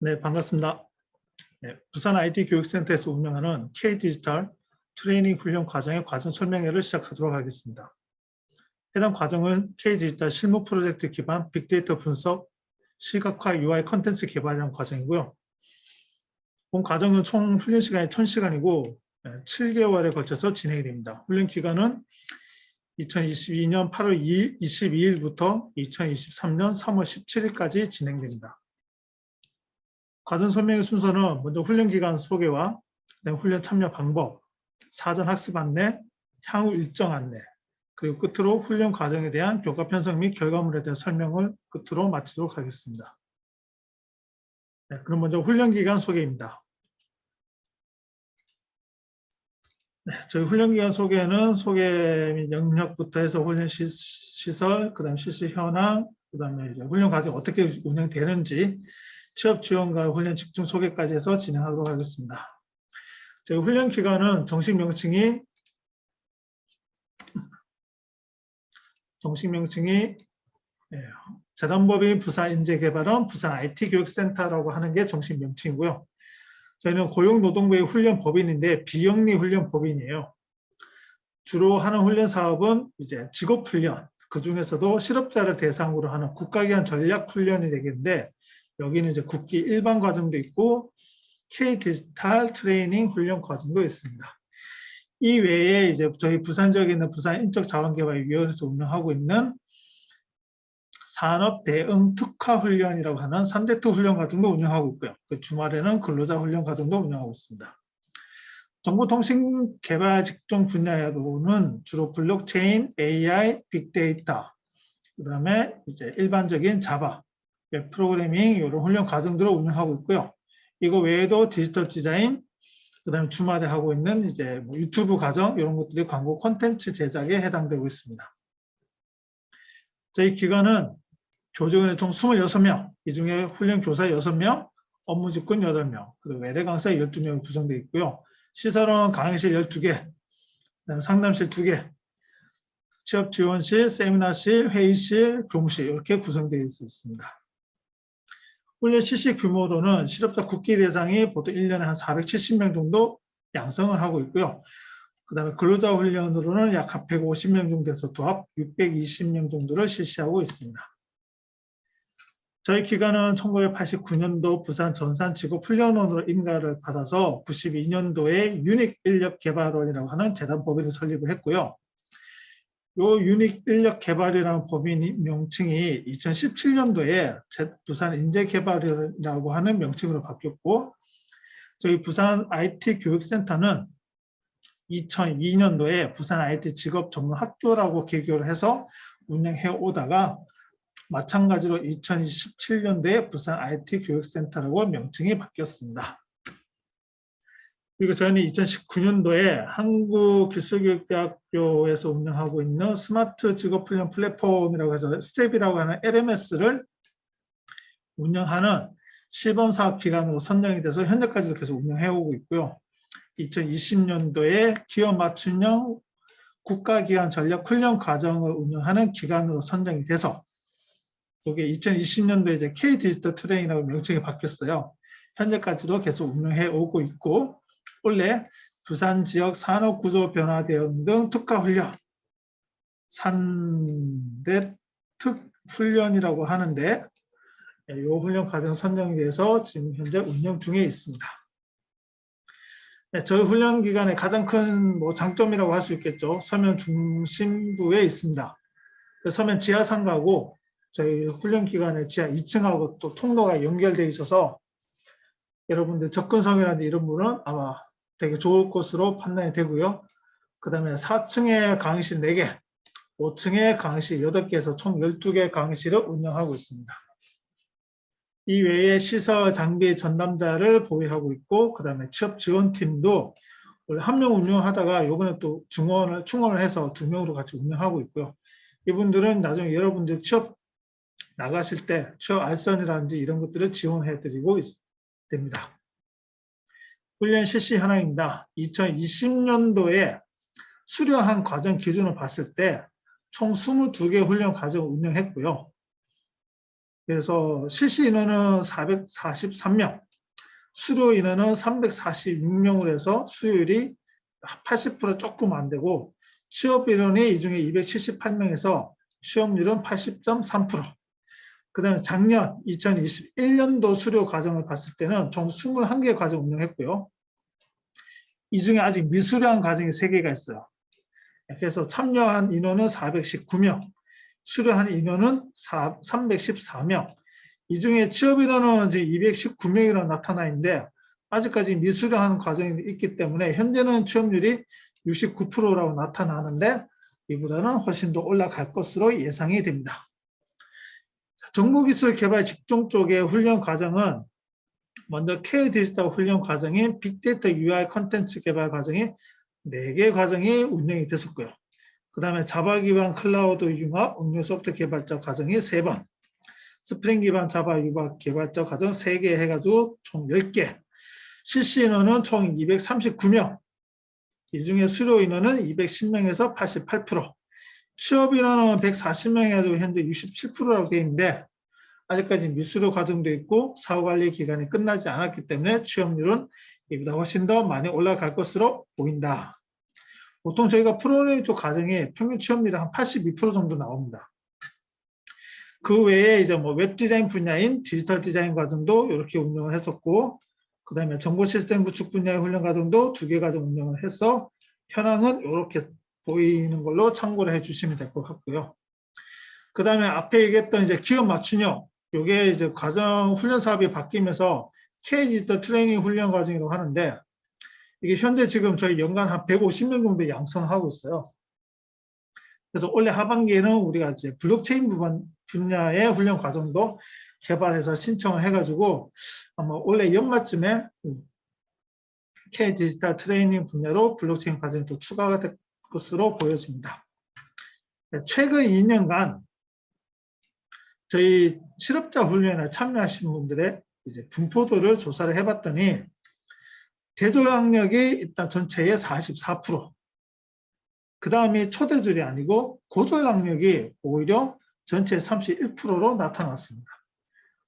네, 반갑습니다. 네, 부산 IT 교육센터에서 운영하는 K-디지털 트레이닝 훈련 과정의 과정 설명회를 시작하도록 하겠습니다. 해당 과정은 K-디지털 실무 프로젝트 기반 빅데이터 분석, 시각화 UI 컨텐츠 개발이라는 과정이고요. 본 과정은 총 훈련 시간이 1000시간이고 7개월에 걸쳐서 진행이 됩니다. 훈련 기간은 2022년 8월 22일부터 2023년 3월 17일까지 진행됩니다. 과정 설명의 순서는 먼저 훈련 기간 소개와 훈련 참여 방법, 사전 학습 안내, 향후 일정 안내, 그리고 끝으로 훈련 과정에 대한 교과 편성 및 결과물에 대한 설명을 끝으로 마치도록 하겠습니다. 네, 그럼 먼저 훈련 기간 소개입니다. 네, 저희 훈련 기간 소개는 소개 및 영역부터 해서 훈련 시설, 그다음 실시 현황, 그다음에 이제 훈련 과정 어떻게 운영되는지, 취업 지원과 훈련 집중 소개까지 해서 진행하도록 하겠습니다. 저희 훈련 기간은 정식 명칭이 재단법인 부산인재개발원 부산 IT교육센터라고 하는 게 정식 명칭이고요. 저희는 고용노동부의 훈련 법인인데 비영리 훈련 법인이에요. 주로 하는 훈련 사업은 이제 직업 훈련, 그 중에서도 실업자를 대상으로 하는 국가기관 전략 훈련이 되겠는데 여기는 이제 국기 일반 과정도 있고 K-디지털 트레이닝 훈련 과정도 있습니다. 이 외에 이제 저희 부산 지역에 있는 부산인적자원개발위원회에서 운영하고 있는 산업 대응 특화 훈련이라고 하는 3대특 훈련 과정도 운영하고 있고요. 그 주말에는 근로자 훈련 과정도 운영하고 있습니다. 정보통신개발 직종 분야로는 주로 블록체인, AI, 빅데이터, 그다음에 이제 일반적인 자바, 웹 프로그래밍 이런 훈련 과정들을 운영하고 있고요. 이거 외에도 디지털 디자인, 그다음에 주말에 하고 있는 이제 뭐 유튜브 과정 이런 것들이 광고 콘텐츠 제작에 해당되고 있습니다. 저희 기관은 교직원이 총 26명, 이 중에 훈련 교사 6명, 업무 직군 8명, 그리고 외래 강사 12명 구성되어 있고요. 시설은 강의실 12개, 그다음에 상담실 2개, 취업 지원실, 세미나실, 회의실, 교무실 이렇게 구성되어 있습니다. 훈련 실시 규모로는 실업자 국기 대상이 보통 1년에 한 470명 정도 양성을 하고 있고요. 그 다음에 근로자 훈련으로는 약 150명 정도 돼서 도합 620명 정도를 실시하고 있습니다. 저희 기관은 1989년도 부산 전산직업훈련원으로 인가를 받아서 92년도에 유닉인력개발원이라고 하는 재단법인을 설립을 했고요. 이 유닉인력개발이라는 법인 명칭이 2017년도에 부산인재개발이라고 하는 명칭으로 바뀌었고 저희 부산 IT교육센터는 2002년도에 부산 IT 직업전문학교라고 개교를 해서 운영해 오다가 마찬가지로 2017년도에 부산 IT교육센터라고 명칭이 바뀌었습니다. 그리고 저희는 2019년도에 한국기술교육대학교에서 운영하고 있는 스마트 직업훈련 플랫폼이라고 해서 스텝이라고 하는 LMS를 운영하는 시범사업기관으로 선정이 돼서 현재까지도 계속 운영해오고 있고요. 2020년도에 기업 맞춤형 국가기관 전략 훈련 과정을 운영하는 기관으로 선정이 돼서 이게 2020년도에 이제 K-디지털 트레이닝이라고 명칭이 바뀌었어요. 현재까지도 계속 운영해 오고 있고 원래 부산 지역 산업 구조 변화 대응 등 특화 훈련 3대 특 훈련이라고 하는데 이 훈련 과정 선정이 돼서 지금 현재 운영 중에 있습니다. 네, 저희 훈련 기간의 가장 큰 장점이라고 할 수 있겠죠. 서면 중심부에 있습니다. 서면 지하상가고 저희 훈련 기간에 지하 2층하고 또 통로가 연결되어 있어서 여러분들 접근성이라든지 이런 부분은 아마 되게 좋을 것으로 판단이 되고요. 그 다음에 4층에 강의실 4개, 5층에 강의실 8개에서 총 12개 강의실을 운영하고 있습니다. 이 외에 시설 장비 전담자를 보유하고 있고 그 다음에 취업 지원팀도 원래 한 명 운영하다가 이번에 또 충원을 해서 2명으로 같이 운영하고 있고요. 이분들은 나중에 여러분들 취업 나가실 때 취업 알선이라든지 이런 것들을 지원해 드리고 됩니다. 훈련 실시 현황입니다. 2020년도에 수료한 과정 기준을 봤을 때 총 22개 훈련 과정을 운영했고요. 그래서 실시 인원은 443명, 수료 인원은 346명으로 해서 수요율이 80% 조금 안 되고 취업 인원이 이 중에 278명에서 취업률은 80.3%. 그다음에 작년 2021년도 수료 과정을 봤을 때는 총 21개 과정 운영했고요. 이 중에 아직 미수료한 과정이 3개가 있어요. 그래서 참여한 인원은 419명, 수료한 인원은 314명. 이 중에 취업 인원은 이제 219명이라고 나타나 있는데 아직까지 미수료한 과정이 있기 때문에 현재는 취업률이 69%라고 나타나는데 이보다는 훨씬 더 올라갈 것으로 예상이 됩니다. 정보기술개발 직종 쪽의 훈련 과정은 먼저 K디지털 훈련 과정인 빅데이터 UI 컨텐츠 개발 과정이 4개 과정이 운영이 됐었고요. 그 다음에 자바 기반 클라우드 융합 응용 소프트 개발자 과정이 3번, 스프링 기반 자바 융합 개발자 과정 3개 해가지고 총 10개, 실시 인원은 총 239명, 이 중에 수료 인원은 210명에서 88%, 취업 인원은 140명 해가지고 현재 67%라고 되어 있는데 아직까지 미수료 과정도 있고 사후관리 기간이 끝나지 않았기 때문에 취업률은 이보다 훨씬 더 많이 올라갈 것으로 보인다. 보통 저희가 프로그래밍 쪽 과정에 평균 취업률이 한 82% 정도 나옵니다. 그 외에 이제 뭐 웹 디자인 분야인 디지털 디자인 과정도 이렇게 운영을 했었고, 그 다음에 정보 시스템 구축 분야의 훈련 과정도 2개 과정 운영을 해서 현황은 이렇게 보이는 걸로 참고를 해주시면 될 것 같고요. 그 다음에 앞에 얘기했던 이제 기업 맞춤형, 이게 이제 과정 훈련 사업이 바뀌면서 K-디지털 트레이닝 훈련 과정이라고 하는데 이게 현재 지금 저희 연간 한 150명 정도 양성하고 있어요. 그래서 올해 하반기에는 우리가 이제 블록체인 분야의 훈련 과정도 개발해서 신청을 해가지고 아마 올해 연말쯤에 K-디지털 트레이닝 분야로 블록체인 과정이 또 추가가 될 것으로 보여집니다. 최근 2년간 저희 실업자 훈련에 참여하신 분들의 이제 분포도를 조사를 해봤더니 대졸학력이 일단 전체의 44%, 그 다음이 초대졸이 아니고 고졸학력이 오히려 전체 31%로 나타났습니다.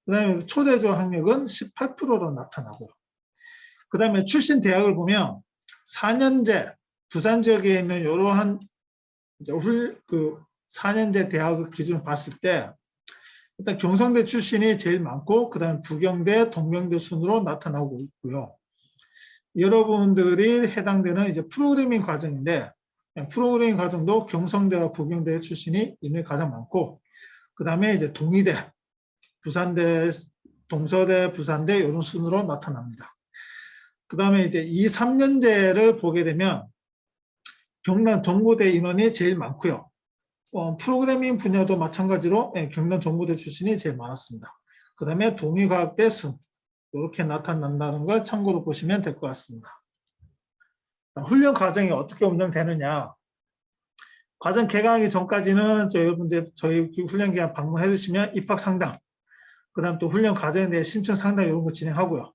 그 다음에 초대졸 학력은 18%로 나타나고요. 그 다음에 출신 대학을 보면 4년제 부산 지역에 있는 이러한 4년제 대학을 기준으로 봤을 때 일단 경성대 출신이 제일 많고 그 다음에 부경대, 동명대 순으로 나타나고 있고요. 여러분들이 해당되는 이제 프로그래밍 과정인데 프로그래밍 과정도 경성대와 부경대 출신이 인원이 가장 많고 그 다음에 이제 동의대, 부산대, 동서대, 부산대 이런 순으로 나타납니다. 그 다음에 이제 2, 3년제를 보게 되면 경남 정보대 인원이 제일 많고요. 프로그래밍 분야도 마찬가지로 경남 정보대 출신이 제일 많았습니다. 그 다음에 동의과학대 순 이렇게 나타난다는 걸 참고로 보시면 될 것 같습니다. 훈련 과정이 어떻게 운영되느냐. 과정 개강하기 전까지는 여러분들 저희 훈련 기간 방문해 주시면 입학 상담, 그 다음 또 훈련 과정에 대해 신청 상담 이런 거 진행하고요.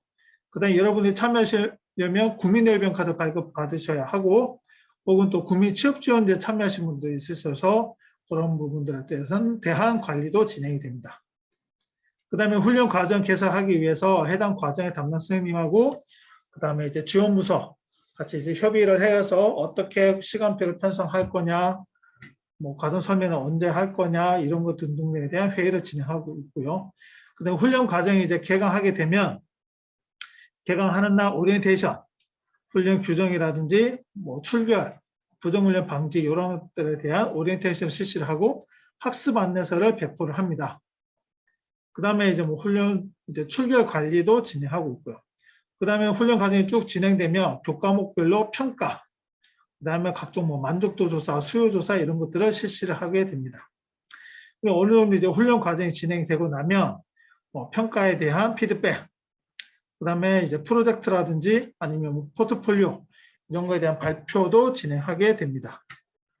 그 다음에 여러분들이 참여하시려면 국민의료병 카드 발급 받으셔야 하고 혹은 또 국민 취업지원제 참여하신 분들이 있으셔서 그런 부분들에 대해서는 대한 관리도 진행이 됩니다. 그 다음에 훈련 과정 개설하기 위해서 해당 과정의 담당 선생님하고 그 다음에 이제 지원부서 같이 이제 협의를 해서 어떻게 시간표를 편성할 거냐, 뭐 과정 설명은 언제 할 거냐 이런 것 등등에 대한 회의를 진행하고 있고요. 그 다음에 훈련 과정이 이제 개강하게 되면 개강하는 날 오리엔테이션, 훈련 규정이라든지 뭐 출결, 부정훈련 방지 이런 것들에 대한 오리엔테이션을 실시를 하고 학습 안내서를 배포를 합니다. 그 다음에 이제 뭐 훈련 이제 출결 관리도 진행하고 있고요. 그 다음에 훈련 과정이 쭉 진행되면 교과목별로 평가, 그 다음에 각종 뭐 만족도 조사, 수요 조사 이런 것들을 실시를 하게 됩니다. 어느 정도 이제 훈련 과정이 진행되고 나면 뭐 평가에 대한 피드백, 그 다음에 이제 프로젝트라든지 아니면 뭐 포트폴리오 이런 거에 대한 발표도 진행하게 됩니다.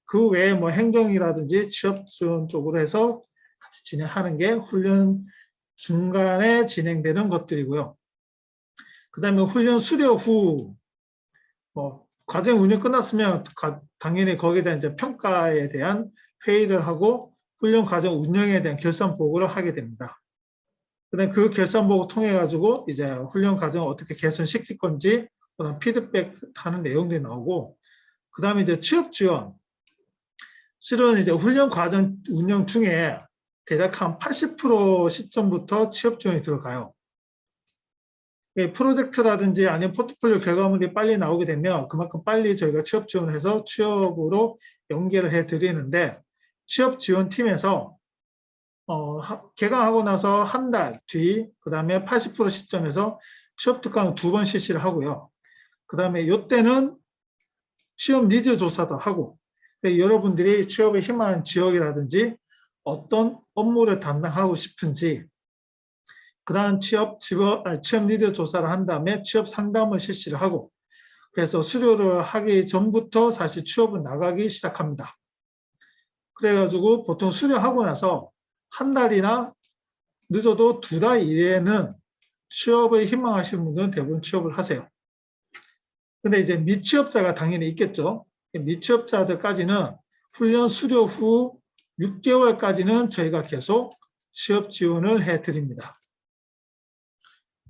그 외에 뭐 행정이라든지 취업 지원 쪽으로 해서 같이 진행하는 게 훈련 중간에 진행되는 것들이고요. 그 다음에 훈련 수료 후 뭐 과정 운영 끝났으면 당연히 거기에 대한 이제 평가에 대한 회의를 하고 훈련 과정 운영에 대한 결산 보고를 하게 됩니다. 그다음에 그 결산 보고 통해 가지고 이제 훈련 과정을 어떻게 개선시킬 건지 그런 피드백하는 내용들이 나오고, 그다음에 이제 취업 지원. 실은 이제 훈련 과정 운영 중에 대략 한 80% 시점부터 취업 지원이 들어가요. 프로젝트라든지 아니면 포트폴리오 결과물이 빨리 나오게 되면 그만큼 빨리 저희가 취업 지원을 해서 취업으로 연계를 해드리는데, 취업 지원팀에서 개강하고 나서 한 달 뒤, 그 다음에 80% 시점에서 취업 특강을 2번 실시를 하고요. 그 다음에 이때는 취업 니즈 조사도 하고, 여러분들이 취업에 희망하는 지역이라든지 어떤 업무를 담당하고 싶은지 그러한 취업 니드 조사를 한 다음에 취업 상담을 실시를 하고, 그래서 수료를 하기 전부터 사실 취업은 나가기 시작합니다. 그래가지고 보통 수료하고 나서 한 달이나 늦어도 2달 이내에는 취업을 희망하시는 분들은 대부분 취업을 하세요. 근데 이제 미취업자가 당연히 있겠죠. 미취업자들까지는 훈련 수료 후 6개월까지는 저희가 계속 취업 지원을 해드립니다.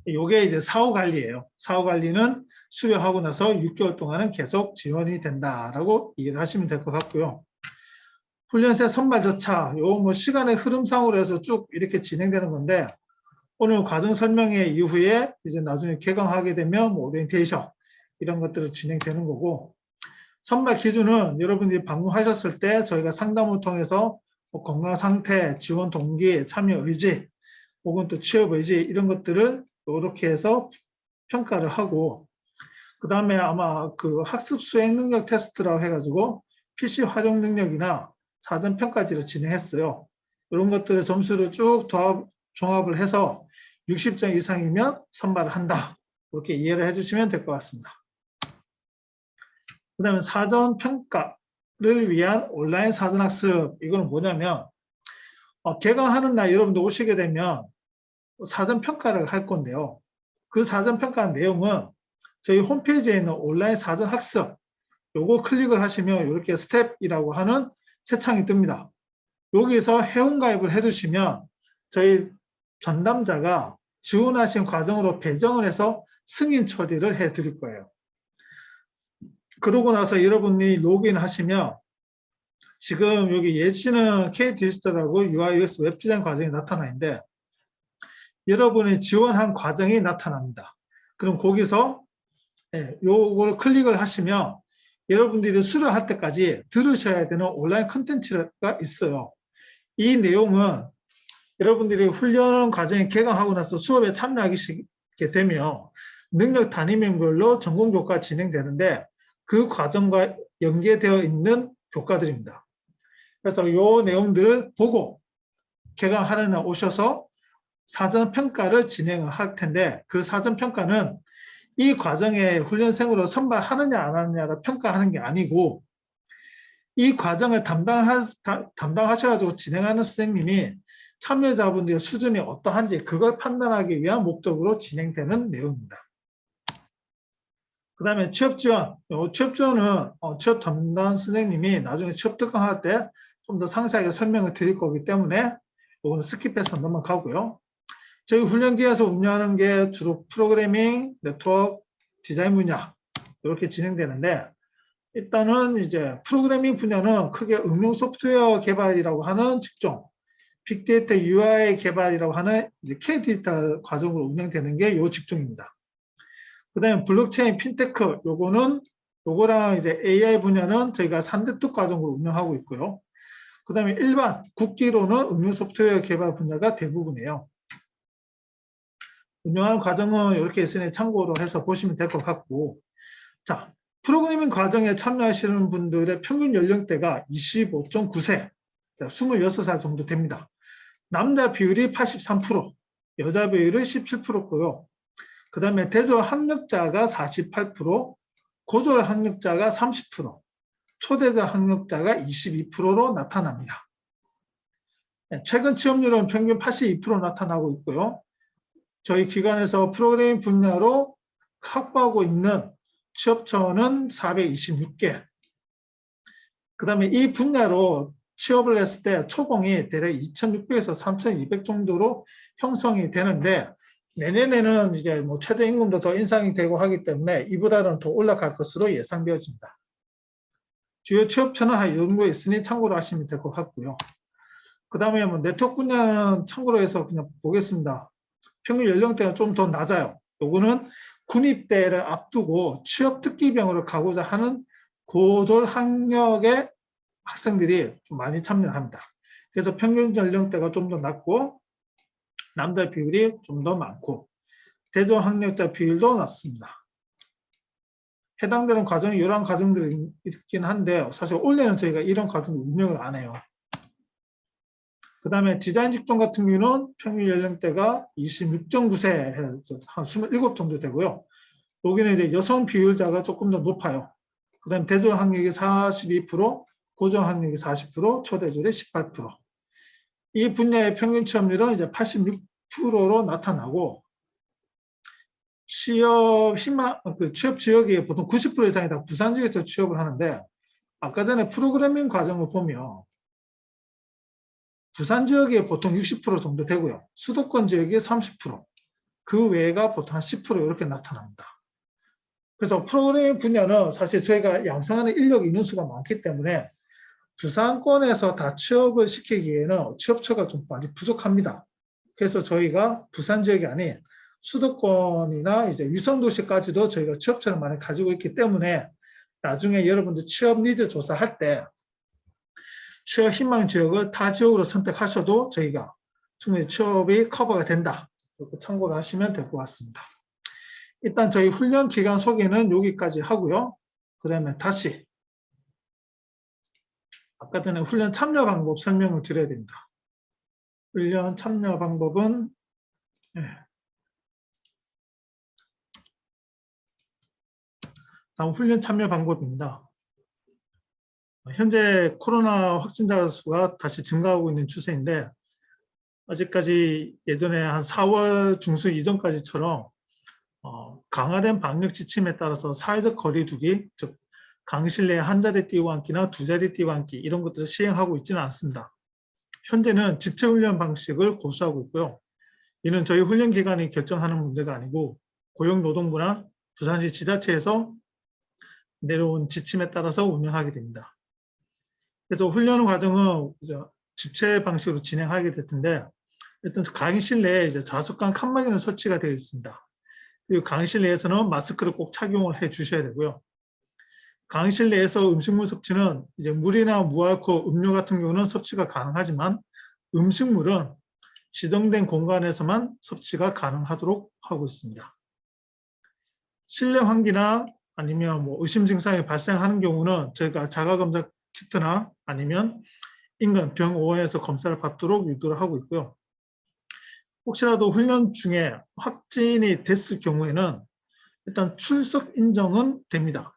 이게 이제 사후 관리예요. 사후 관리는 수료하고 나서 6개월 동안은 계속 지원이 된다라고 이해를 하시면 될 것 같고요. 훈련생 선발 절차, 요 뭐 시간의 흐름상으로 해서 쭉 이렇게 진행되는 건데, 오늘 과정 설명회 이후에 이제 나중에 개강하게 되면 뭐 오리엔테이션 이런 것들이 진행되는 거고, 선발 기준은 여러분들이 방문하셨을 때 저희가 상담을 통해서 뭐 건강 상태, 지원 동기, 참여 의지, 혹은 또 취업 의지 이런 것들을 이렇게 해서 평가를 하고, 그 다음에 아마 그 학습 수행 능력 테스트라고 해가지고 PC 활용 능력이나 사전 평가지를 진행했어요. 이런 것들의 점수를 쭉 종합을 해서 60점 이상이면 선발을 한다. 이렇게 이해를 해주시면 될 것 같습니다. 그 다음에 사전 평가를 위한 온라인 사전 학습. 이거는 뭐냐면 개강하는 날 여러분들 오시게 되면 사전 평가를 할 건데요. 그 사전 평가 내용은 저희 홈페이지에 있는 온라인 사전 학습, 요거 클릭을 하시면 이렇게 스텝이라고 하는 새 창이 뜹니다. 여기서 회원가입을 해두시면 저희 전담자가 지원하신 과정으로 배정을 해서 승인 처리를 해드릴 거예요. 그러고 나서 여러분이 로그인 하시면 지금 여기 예시는 K-디지털하고 UI/UX 웹 디자인 과정이 나타나 있는데, 여러분이 지원한 과정이 나타납니다. 그럼 거기서 요걸 클릭을 하시면 여러분들이 수료할 때까지 들으셔야 되는 온라인 컨텐츠가 있어요. 이 내용은 여러분들이 훈련 과정에 개강하고 나서 수업에 참여하게 되면 능력 단위명별로 전공 교과가 진행되는데, 그 과정과 연계되어 있는 교과들입니다. 그래서 이 내용들을 보고 개강하는 날 오셔서 사전 평가를 진행을 할 텐데, 그 사전 평가는 이 과정에 훈련생으로 선발하느냐 안 하느냐를 평가하는 게 아니고, 이 과정을 담당하셔가지고 진행하는 선생님이 참여자분들의 수준이 어떠한지 그걸 판단하기 위한 목적으로 진행되는 내용입니다. 그 다음에 취업 지원. 취업 지원은 취업 담당 선생님이 나중에 취업 특강할 때 좀 더 상세하게 설명을 드릴 거기 때문에 이거는 스킵해서 넘어가고요. 저희 훈련기에서 운영하는 게 주로 프로그래밍, 네트워크, 디자인 분야 이렇게 진행되는데, 일단은 이제 프로그래밍 분야는 크게 응용 소프트웨어 개발이라고 하는 직종, 빅데이터 UI 개발이라고 하는 이제 K-디지털 과정으로 운영되는 게 이 직종입니다. 그 다음에 블록체인, 핀테크, 요거랑 이제 AI 분야는 저희가 3대특 과정으로 운영하고 있고요. 그 다음에 일반 국기로는 응용 소프트웨어 개발 분야가 대부분이에요. 운영하는 과정은 이렇게 있으니 참고로 해서 보시면 될 것 같고, 자, 프로그래밍 과정에 참여하시는 분들의 평균 연령대가 25.9세, 26살 정도 됩니다. 남자 비율이 83%, 여자 비율이 17%고요. 그 다음에 대졸 학력자가 48%, 고졸 학력자가 30%, 초대졸 학력자가 22%로 나타납니다. 최근 취업률은 평균 82% 나타나고 있고요. 저희 기관에서 프로그래밍 분야로 확보하고 있는 취업처는 426개. 그 다음에 이 분야로 취업을 했을 때 초봉이 대략 2,600에서 3,200 정도로 형성이 되는데 내년에는 이제 뭐 최저임금도 더 인상이 되고 하기 때문에 이보다는 더 올라갈 것으로 예상되어집니다. 주요 취업처는 한 이 정도 있으니 참고로 하시면 될 것 같고요. 그 다음에 뭐 네트워크 분야는 참고로 해서 그냥 보겠습니다. 평균 연령대가 좀 더 낮아요. 요거는 군입대를 앞두고 취업 특기병으로 가고자 하는 고졸 학력의 학생들이 좀 많이 참여합니다. 그래서 평균 연령대가 좀 더 낮고 남자 비율이 좀 더 많고 대졸 학력자 비율도 낮습니다. 해당되는 과정이 이러한 과정들이 있긴 한데 사실 올해는 저희가 이런 과정을 운영을 안 해요. 그 다음에 디자인 직종 같은 경우는 평균 연령대가 26.9세 한 27 정도 되고요. 여기는 이제 여성 비율자가 조금 더 높아요. 그 다음에 대졸 학력이 42%, 고졸 학력이 40%, 초대졸이 18%. 이 분야의 평균 취업률은 이제 86%로 나타나고 취업 지역이 보통 90% 이상이 다 부산 지역에서 취업을 하는데 아까 전에 프로그래밍 과정을 보면 부산 지역이 보통 60% 정도 되고요. 수도권 지역이 30%, 그 외가 보통 한 10% 이렇게 나타납니다. 그래서 프로그래밍 분야는 사실 저희가 양성하는 인력 인원수가 많기 때문에 부산권에서 다 취업을 시키기에는 취업처가 좀 많이 부족합니다. 그래서 저희가 부산 지역이 아닌 수도권이나 이제 위성도시까지도 저희가 취업처를 많이 가지고 있기 때문에 나중에 여러분들 취업 니즈 조사할 때 취업 희망 지역을 타 지역으로 선택하셔도 저희가 충분히 취업이 커버가 된다. 이렇게 참고를 하시면 될 것 같습니다. 일단 저희 훈련 기간 소개는 여기까지 하고요. 그 다음에 다시 아까 전에 훈련 참여 방법 설명을 드려야 됩니다. 훈련 참여 방법은 다음 훈련 참여 방법입니다. 현재 코로나 확진자 수가 다시 증가하고 있는 추세인데 아직까지 예전에 한 4월 중순 이전까지처럼 강화된 방역 지침에 따라서 사회적 거리두기, 즉 강의실 내 한 자리 띄고 앉기나 두 자리 띄고 앉기 이런 것들을 시행하고 있지는 않습니다. 현재는 집체훈련 방식을 고수하고 있고요. 이는 저희 훈련 기관이 결정하는 문제가 아니고 고용노동부나 부산시 지자체에서 내려온 지침에 따라서 운영하게 됩니다. 그래서 훈련 과정은 집체 방식으로 진행하게 될 텐데 일단 강의실 내에 이제 좌석과 칸막이는 설치가 되어 있습니다. 그리고 강의실 내에서는 마스크를 꼭 착용을 해 주셔야 되고요. 강의실 내에서 음식물 섭취는 이제 물이나 무알코올 음료 같은 경우는 섭취가 가능하지만 음식물은 지정된 공간에서만 섭취가 가능하도록 하고 있습니다. 실내 환기나 아니면 뭐 의심 증상이 발생하는 경우는 저희가 자가검사 키트나 아니면 인근 병원에서 검사를 받도록 유도를 하고 있고요. 혹시라도 훈련 중에 확진이 됐을 경우에는 일단 출석 인정은 됩니다.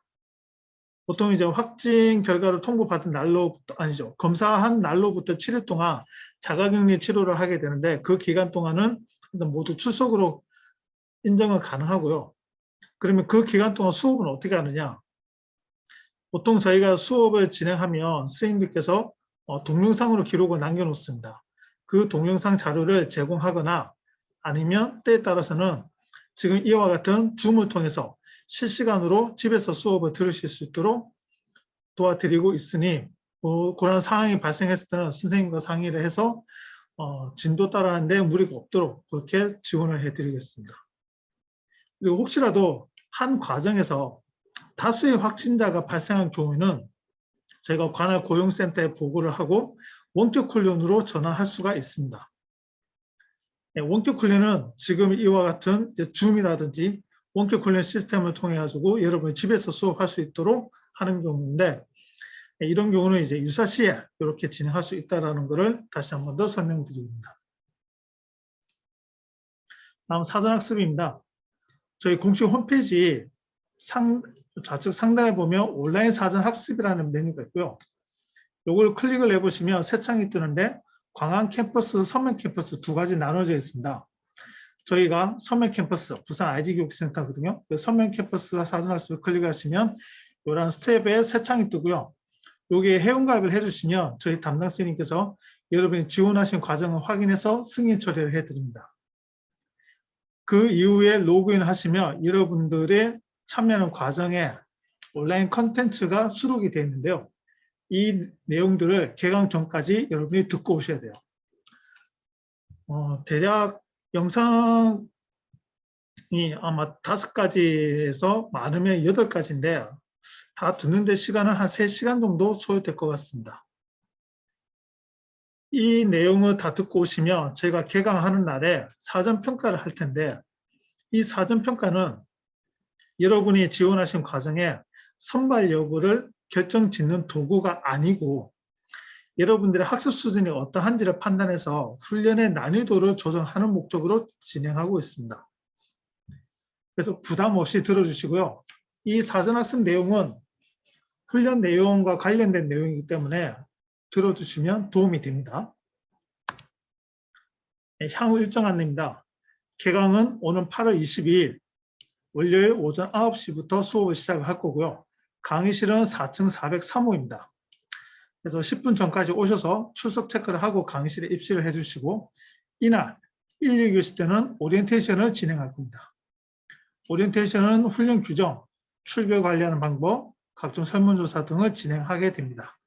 보통 이제 확진 결과를 통보받은 날로부터 아니죠. 검사한 날로부터 7일 동안 자가격리 치료를 하게 되는데 그 기간 동안은 일단 모두 출석으로 인정은 가능하고요. 그러면 그 기간 동안 수업은 어떻게 하느냐? 보통 저희가 수업을 진행하면 선생님들께서 동영상으로 기록을 남겨놓습니다. 그 동영상 자료를 제공하거나 아니면 때에 따라서는 지금 이와 같은 줌을 통해서 실시간으로 집에서 수업을 들으실 수 있도록 도와드리고 있으니 그런 상황이 발생했을 때는 선생님과 상의를 해서 진도 따라하는데 무리가 없도록 그렇게 지원을 해드리겠습니다. 그리고 혹시라도 한 과정에서 다수의 확진자가 발생한 경우에는 저희가 관할 고용센터에 보고를 하고 원격 훈련으로 전환할 수가 있습니다. 원격 훈련은 지금 이와 같은 줌이라든지 원격 훈련 시스템을 통해 가지고 여러분이 집에서 수업할 수 있도록 하는 경우인데 이런 경우는 이제 유사시에 이렇게 진행할 수 있다는 것을 다시 한 번 더 설명드립니다. 다음 사전학습입니다. 저희 공식 홈페이지 좌측 상단에 보면 온라인 사전학습이라는 메뉴가 있고요. 이걸 클릭을 해보시면 새 창이 뜨는데 광안 캠퍼스, 서면 캠퍼스 두 가지 나눠져 있습니다. 저희가 서면 캠퍼스, 부산 ID교육센터거든요. 그 서면 캠퍼스 사전학습을 클릭하시면 이런 스텝에 새 창이 뜨고요. 여기에 회원가입을 해주시면 저희 담당 선생님께서 여러분이 지원하신 과정을 확인해서 승인 처리를 해드립니다. 그 이후에 로그인 하시면 여러분들의 참여하는 과정에 온라인 컨텐츠가 수록이 되어 있는데요. 이 내용들을 개강 전까지 여러분이 듣고 오셔야 돼요. 대략 영상이 아마 5가지에서 많으면 8가지인데 다 듣는데 시간은 한 3시간 정도 소요될 것 같습니다. 이 내용을 다 듣고 오시면 저희가 개강하는 날에 사전평가를 할 텐데 이 사전평가는 여러분이 지원하신 과정에 선발 여부를 결정짓는 도구가 아니고 여러분들의 학습 수준이 어떠한지를 판단해서 훈련의 난이도를 조정하는 목적으로 진행하고 있습니다. 그래서 부담 없이 들어주시고요. 이 사전학습 내용은 훈련 내용과 관련된 내용이기 때문에 들어주시면 도움이 됩니다. 향후 일정 안내입니다. 개강은 오는 8월 22일 월요일 오전 9시부터 수업을 시작을 할 거고요. 강의실은 4층 403호입니다. 그래서 10분 전까지 오셔서 출석 체크를 하고 강의실에 입실을 해주시고 이날 1, 2교시 때는 오리엔테이션을 진행할 겁니다. 오리엔테이션은 훈련 규정, 출결 관리하는 방법, 각종 설문조사 등을 진행하게 됩니다.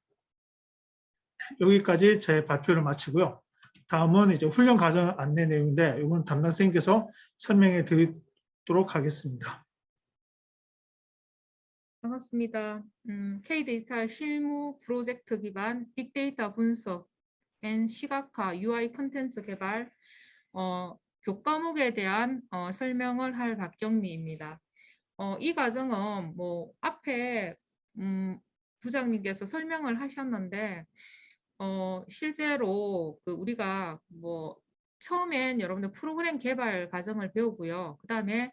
여기까지 제 발표를 마치고요. 다음은 이제 훈련 과정 안내 내용인데 이건 담당 선생님께서 설명해 드리도록 하겠습니다. 반갑습니다. K데이터 실무 프로젝트 기반 빅데이터 분석 앤 시각화 UI 콘텐츠 개발 교과목에 대한 설명을 할 박경미입니다. 이 과정은 뭐 앞에 부장님께서 설명을 하셨는데 실제로 우리가 뭐 처음엔 여러분들 프로그램 개발 과정을 배우고요. 그 다음에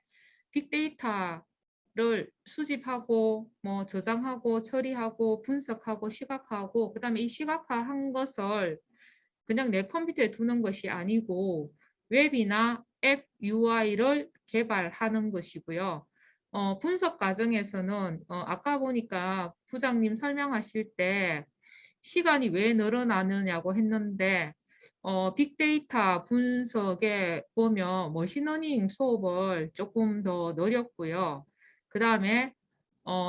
빅데이터를 수집하고 뭐 저장하고 처리하고 분석하고 시각화하고 그 다음에 이 시각화한 것을 그냥 내 컴퓨터에 두는 것이 아니고 웹이나 앱 UI를 개발하는 것이고요. 분석 과정에서는 아까 보니까 부장님 설명하실 때 시간이 왜 늘어나느냐고 했는데 빅데이터 분석에 보면 머신러닝 수업을 조금 더 늘렸고요. 그 다음에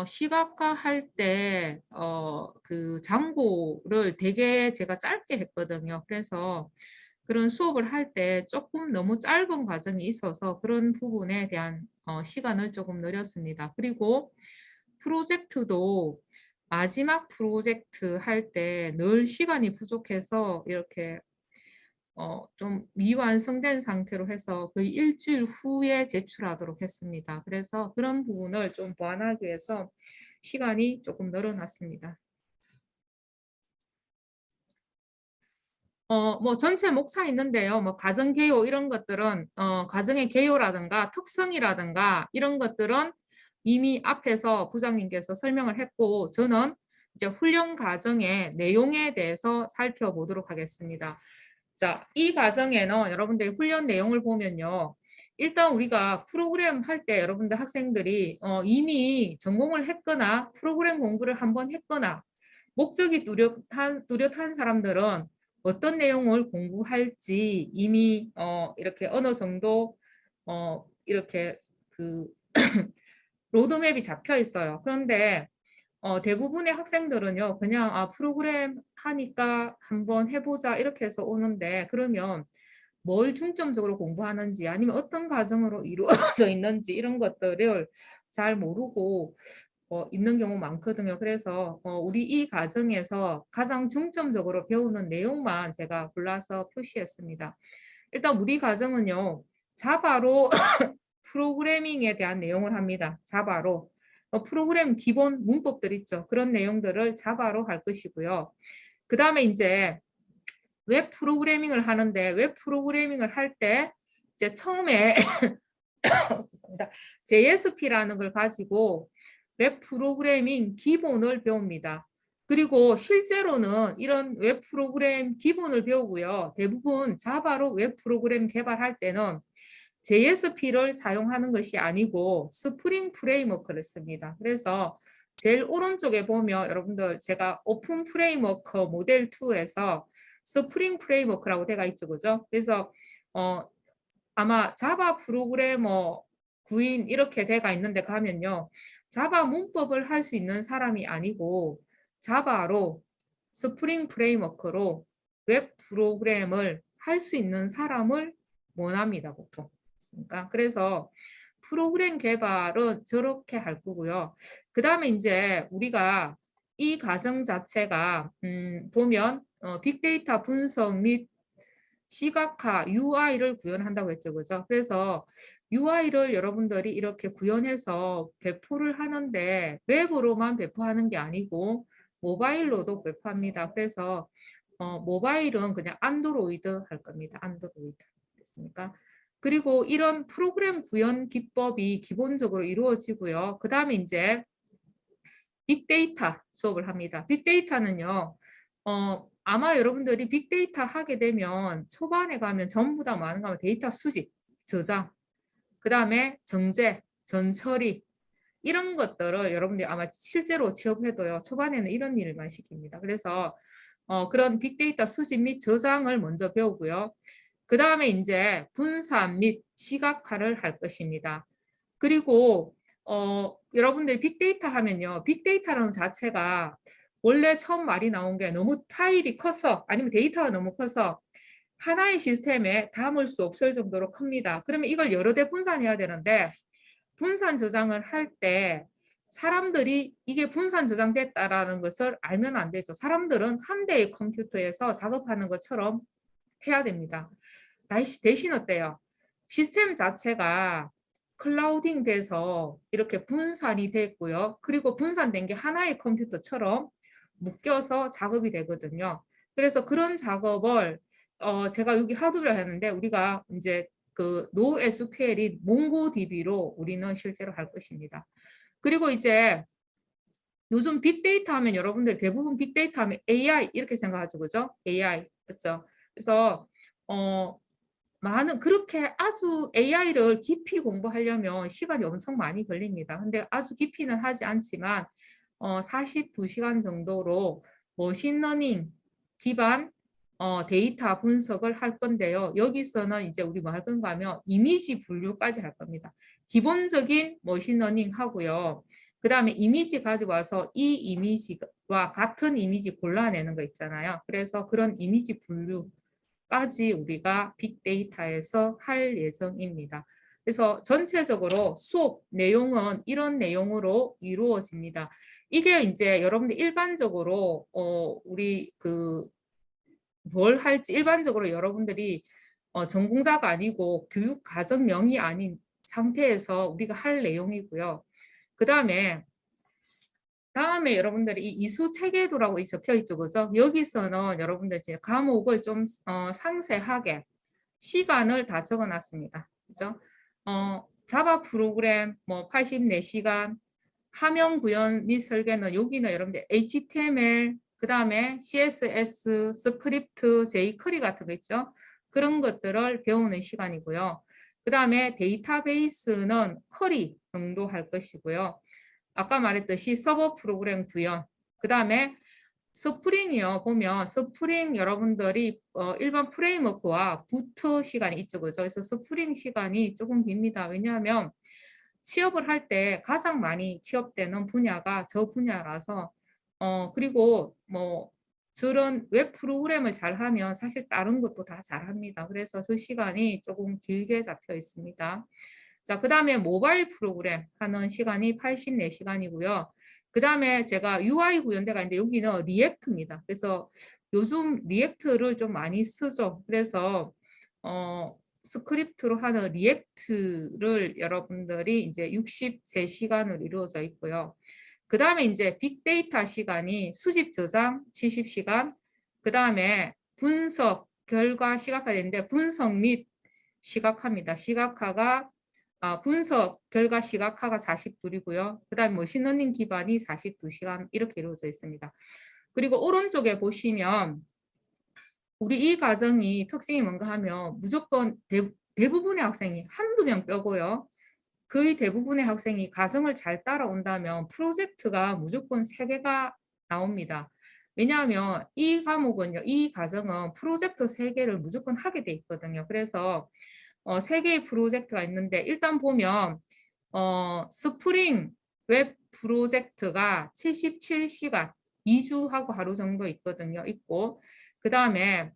시각화할 때 그 장고를 되게 제가 짧게 했거든요. 그래서 그런 수업을 할 때 조금 너무 짧은 과정이 있어서 그런 부분에 대한 시간을 조금 늘렸습니다. 그리고 프로젝트도 마지막 프로젝트 할 때 늘 시간이 부족해서 이렇게 좀 미완성된 상태로 해서 거의 일주일 후에 제출하도록 했습니다. 그래서 그런 부분을 좀 보완하기 위해서 시간이 조금 늘어났습니다. 뭐 전체 목차 있는데요. 뭐 가정 개요 이런 것들은 가정의 개요라든가 특성이라든가 이런 것들은 이미 앞에서 부장님께서 설명을 했고 저는 이제 훈련 과정의 내용에 대해서 살펴보도록 하겠습니다. 자, 이 과정에는 여러분들 훈련 내용을 보면요. 일단 우리가 프로그램 할 때 여러분들 학생들이 이미 전공을 했거나 프로그램 공부를 한번 했거나 목적이 뚜렷한 사람들은 어떤 내용을 공부할지 이미 이렇게 어느 정도 이렇게 그 로드맵이 잡혀 있어요. 그런데 대부분의 학생들은요, 그냥 프로그램 하니까 한번 해보자 이렇게 해서 오는데 그러면 뭘 중점적으로 공부하는지 아니면 어떤 과정으로 이루어져 있는지 이런 것들을 잘 모르고 있는 경우 많거든요. 그래서 우리 이 과정에서 가장 중점적으로 배우는 내용만 제가 골라서 표시했습니다. 일단 우리 과정은요. 자바로 프로그래밍에 대한 내용을 합니다. 자바로. 프로그램 기본 문법들 있죠. 그런 내용들을 자바로 할 것이고요. 그 다음에 이제 웹 프로그래밍을 하는데 웹 프로그래밍을 할 때 이제 처음에 JSP라는 걸 가지고 웹 프로그래밍 기본을 배웁니다. 그리고 실제로는 이런 웹 프로그램 기본을 배우고요. 대부분 자바로 웹 프로그램 개발할 때는 JSP를 사용하는 것이 아니고 스프링 프레임워크를 씁니다. 그래서 제일 오른쪽에 보면 여러분들 제가 오픈 프레임워크 모델 2에서 스프링 프레임워크라고 되어 있죠. 그죠? 그래서 아마 자바 프로그래머 구인 이렇게 돼가 있는데 가면요. 자바 문법을 할 수 있는 사람이 아니고 자바로 스프링 프레임워크로 웹 프로그램을 할 수 있는 사람을 원합니다. 보통. 그래서 프로그램 개발은 저렇게 할 거고요. 그 다음에 이제 우리가 이 과정 자체가 보면 빅데이터 분석 및 시각화 UI를 구현한다고 했죠. 그죠? 그래서 UI를 여러분들이 이렇게 구현해서 배포를 하는데 웹으로만 배포하는 게 아니고 모바일로도 배포합니다. 그래서 모바일은 그냥 안드로이드 할 겁니다. 안드로이드. 됐습니까? 그리고 이런 프로그램 구현 기법이 기본적으로 이루어지고요. 그 다음에 이제 빅데이터 수업을 합니다. 빅데이터는요. 아마 여러분들이 빅데이터 하게 되면 초반에 가면 전부 다 많은 거 하면 데이터 수집, 저장, 그 다음에 정제, 전처리 이런 것들을 여러분들이 아마 실제로 취업해도요. 초반에는 이런 일만 시킵니다. 그래서 그런 빅데이터 수집 및 저장을 먼저 배우고요. 그 다음에 이제 분산 및 시각화를 할 것입니다. 그리고 여러분들 빅데이터 하면요. 빅데이터라는 자체가 원래 처음 말이 나온 게 너무 파일이 커서 아니면 데이터가 너무 커서 하나의 시스템에 담을 수 없을 정도로 큽니다. 그러면 이걸 여러 대 분산해야 되는데 분산 저장을 할 때 사람들이 이게 분산 저장됐다라는 것을 알면 안 되죠. 사람들은 한 대의 컴퓨터에서 작업하는 것처럼 해야 됩니다. 대신 어때요? 시스템 자체가 클라우딩 돼서 이렇게 분산이 됐고요. 그리고 분산된 게 하나의 컴퓨터처럼 묶여서 작업이 되거든요. 그래서 그런 작업을 제가 여기 하드웨어 했는데 우리가 이제 그 NoSQL인 몽고DB로 우리는 실제로 할 것입니다. 그리고 이제 요즘 빅데이터 하면 여러분들 대부분 빅데이터 하면 AI 이렇게 생각하죠. 그죠? AI. 그렇죠? 그래서 많은 그렇게 아주 AI를 깊이 공부하려면 시간이 엄청 많이 걸립니다. 근데 아주 깊이는 하지 않지만 42시간 정도로 머신러닝 기반 데이터 분석을 할 건데요. 여기서는 이제 우리 뭐 할 건가 하면 이미지 분류까지 할 겁니다. 기본적인 머신러닝 하고요. 그 다음에 이미지 가져와서 이 이미지와 같은 이미지 골라내는 거 있잖아요. 그래서 그런 이미지 분류까지 우리가 빅데이터에서 할 예정입니다. 그래서 전체적으로 수업 내용은 이런 내용으로 이루어집니다. 이게 이제 여러분들 일반적으로 우리 뭘 할지 일반적으로 여러분들이 전공자가 아니고 교육 과정명이 아닌 상태에서 우리가 할 내용이고요. 그 다음에 여러분들이 이 이수 체계도라고 적혀 있죠. 그죠? 여기서는 여러분들 이제 과목을 좀 상세하게 시간을 다 적어 놨습니다. 그죠? 자바 프로그램 뭐 84시간, 화면 구현 및 설계는 여기는 여러분들 HTML, 그 다음에 CSS, 스크립트, jQuery 같은 거 있죠? 그런 것들을 배우는 시간이고요. 그 다음에 데이터베이스는 쿼리 정도 할 것이고요. 아까 말했듯이 서버 프로그램 구현, 그 다음에 스프링이요. 보면 스프링 여러분들이 일반 프레임워크와 부트 시간이 있죠. 그죠? 그래서 스프링 시간이 조금 깁니다. 왜냐하면 취업을 할 때 가장 많이 취업되는 분야가 저 분야라서 그리고 뭐 저런 웹 프로그램을 잘하면 사실 다른 것도 다 잘합니다. 그래서 그 시간이 조금 길게 잡혀 있습니다. 자, 그 다음에 모바일 프로그램 하는 시간이 84시간이고요. 그 다음에 제가 UI 구현대가 있는데 여기는 리액트입니다. 그래서 요즘 리액트를 좀 많이 쓰죠. 그래서 스크립트로 하는 리액트를 여러분들이 이제 63시간으로 이루어져 있고요. 그 다음에 이제 빅데이터 시간이 수집 저장 70시간, 그 다음에 분석, 결과 시각화되는데 분석 및 시각화입니다. 시각화가 분석, 결과 시각화가 42이고요. 그 다음에 머신러닝 기반이 42시간 이렇게 이루어져 있습니다. 그리고 오른쪽에 보시면 우리 이 과정이 특징이 뭔가 하면 무조건 대부분의 학생이 한두 명 빼고요. 거의 대부분의 학생이 과정을 잘 따라온다면 프로젝트가 무조건 3개가 나옵니다. 왜냐하면 이 과목은요, 이 과정은 프로젝트 3개를 무조건 하게 돼 있거든요. 그래서 3개의 프로젝트가 있는데 일단 보면 스프링 웹 프로젝트가 77시간, 2주하고 하루 정도 있고 그 다음에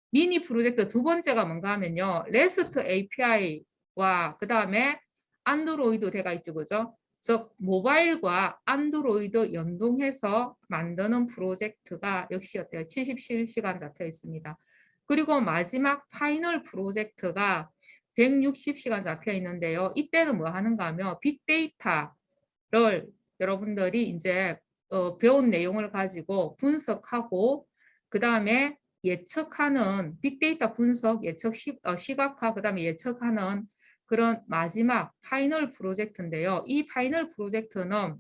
미니 프로젝트 두 번째가 뭔가 하면요. REST API와 그 다음에 안드로이드 돼가 있죠. 그죠? 즉 모바일과 안드로이드 연동해서 만드는 프로젝트가 역시 어때요? 77시간 잡혀 있습니다. 그리고 마지막 파이널 프로젝트가 160시간 잡혀 있는데요. 이때는 뭐 하는가 하면 빅데이터를 여러분들이 이제 배운 내용을 가지고 분석하고 그 다음에 예측하는 빅데이터 분석, 예측 시각화, 그 다음에 예측하는 그런 마지막 파이널 프로젝트인데요. 이 파이널 프로젝트는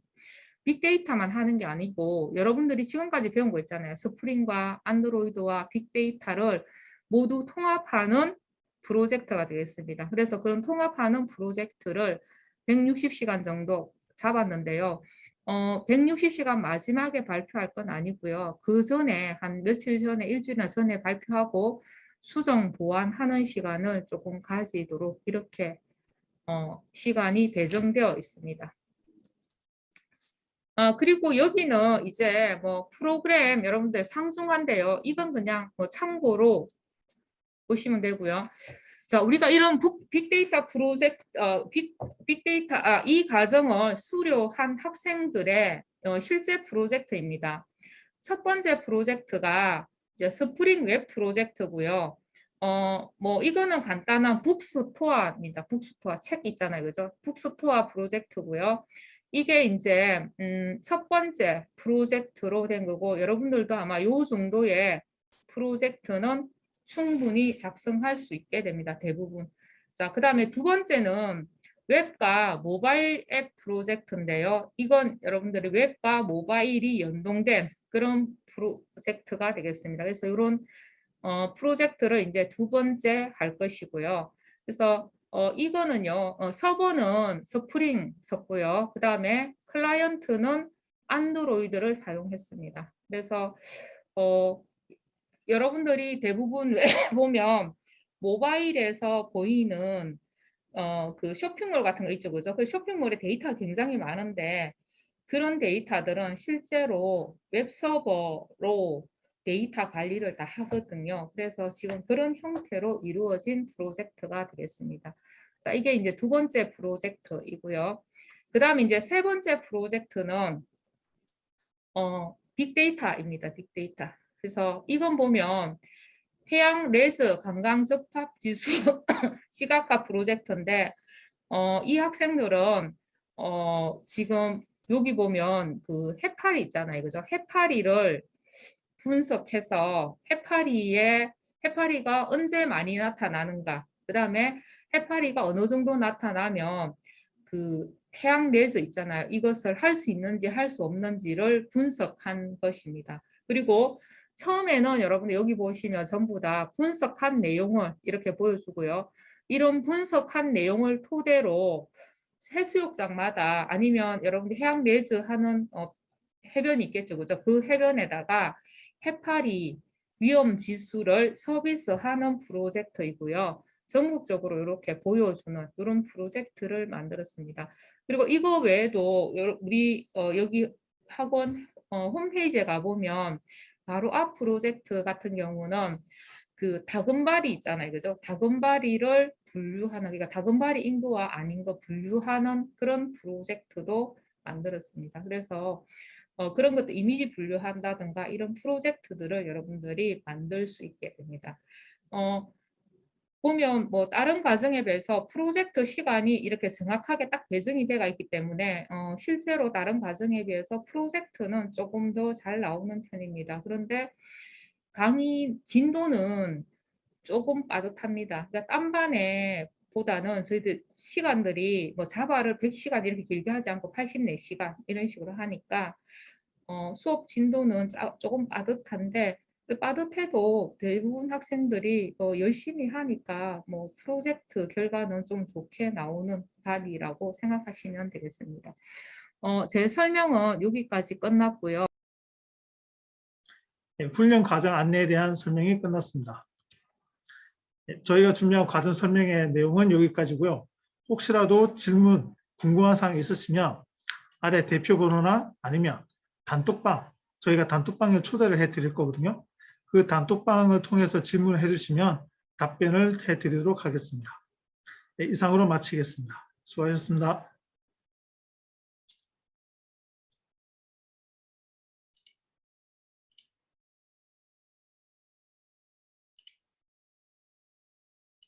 빅데이터만 하는 게 아니고 여러분들이 지금까지 배운 거 있잖아요. 스프링과 안드로이드와 빅데이터를 모두 통합하는 프로젝트가 되겠습니다. 그래서 그런 통합하는 프로젝트를 160시간 정도 잡았는데요. 160시간 마지막에 발표할 건 아니고요. 그 전에 한 며칠 전에 일주일 전에 발표하고 수정 보완하는 시간을 조금 가지도록 이렇게 시간이 배정되어 있습니다. 그리고 여기는 이제 뭐 프로그램 여러분들 상중한데요. 이건 그냥 뭐 참고로 보시면 되고요. 자, 우리가 이런 빅데이터 프로젝트, 빅데이터, 이 과정을 수료한 학생들의 실제 프로젝트입니다. 첫 번째 프로젝트가 이제 스프링 웹 프로젝트고요. 뭐 이거는 간단한 북스토어입니다. 북스토어 책 있잖아요, 그죠? 북스토어 프로젝트고요. 이게 이제 첫 번째 프로젝트로 된 거고 여러분들도 아마 요 정도의 프로젝트는 충분히 작성할 수 있게 됩니다. 대부분. 자, 그 다음에 두 번째는 웹과 모바일 앱 프로젝트인데요. 이건 여러분들이 웹과 모바일이 연동된 그런 프로젝트가 되겠습니다. 그래서 이런 프로젝트를 이제 두 번째 할 것이고요. 그래서 이거는요. 서버는 스프링 썼고요. 그 다음에 클라이언트는 안드로이드를 사용했습니다. 그래서 여러분들이 대부분 보면 모바일에서 보이는 그 쇼핑몰 같은 거 있죠, 그죠? 그 쇼핑몰에 데이터가 굉장히 많은데 그런 데이터들은 실제로 웹서버로 데이터 관리를 다 하거든요. 그래서 지금 그런 형태로 이루어진 프로젝트가 되겠습니다. 자, 이게 이제 두 번째 프로젝트이고요. 그 다음에 이제 세 번째 프로젝트는 빅데이터입니다. 빅데이터. 그래서 이건 보면 해양 레저 관광 접합 지수 시각화 프로젝트인데 이 학생들은 지금 여기 보면 그 해파리 있잖아요. 그죠? 해파리를 분석해서 해파리가 언제 많이 나타나는가. 그 다음에 해파리가 어느 정도 나타나면 그 해양 레저 있잖아요. 이것을 할 수 있는지 할 수 없는지를 분석한 것입니다. 그리고 처음에는 여러분들 여기 보시면 전부 다 분석한 내용을 이렇게 보여주고요. 이런 분석한 내용을 토대로 해수욕장마다 아니면 여러분들 해양 레저 하는 해변이 있겠죠. 그죠? 그 해변에다가 해파리 위험 지수를 서비스하는 프로젝트이고요. 전국적으로 이렇게 보여주는 이런 프로젝트를 만들었습니다. 그리고 이거 외에도 우리 여기 학원 홈페이지에 가보면 바로 앞 프로젝트 같은 경우는 그 다금바리 있잖아요. 그죠? 다금바리를 분류하는, 그러니까 다금바리 인구와 아닌 거 분류하는 그런 프로젝트도 만들었습니다. 그래서 그런 것도 이미지 분류한다든가 이런 프로젝트들을 여러분들이 만들 수 있게 됩니다. 보면 뭐 다른 과정에 비해서 프로젝트 시간이 이렇게 정확하게 딱 배정이 되어 있기 때문에 실제로 다른 과정에 비해서 프로젝트는 조금 더 잘 나오는 편입니다. 그런데 강의 진도는 조금 빠듯합니다. 그러니까 딴 반에 보다는 저희들 시간들이 뭐 자바를 100시간 이렇게 길게 하지 않고 84시간 이런 식으로 하니까 수업 진도는 조금 빠듯한데 빠듯해도 대부분 학생들이 열심히 하니까 뭐 프로젝트 결과는 좀 좋게 나오는 반이라고 생각하시면 되겠습니다. 제 설명은 여기까지 끝났고요. 훈련 과정 안내에 대한 설명이 끝났습니다. 저희가 준비한 과정 설명의 내용은 여기까지고요. 혹시라도 질문, 궁금한 사항이 있으시면 아래 대표 번호나 아니면 단톡방, 저희가 단톡방에 초대를 해드릴 거거든요. 그 단톡방을 통해서 질문을 해주시면 답변을 해드리도록 하겠습니다. 이상으로 마치겠습니다. 수고하셨습니다.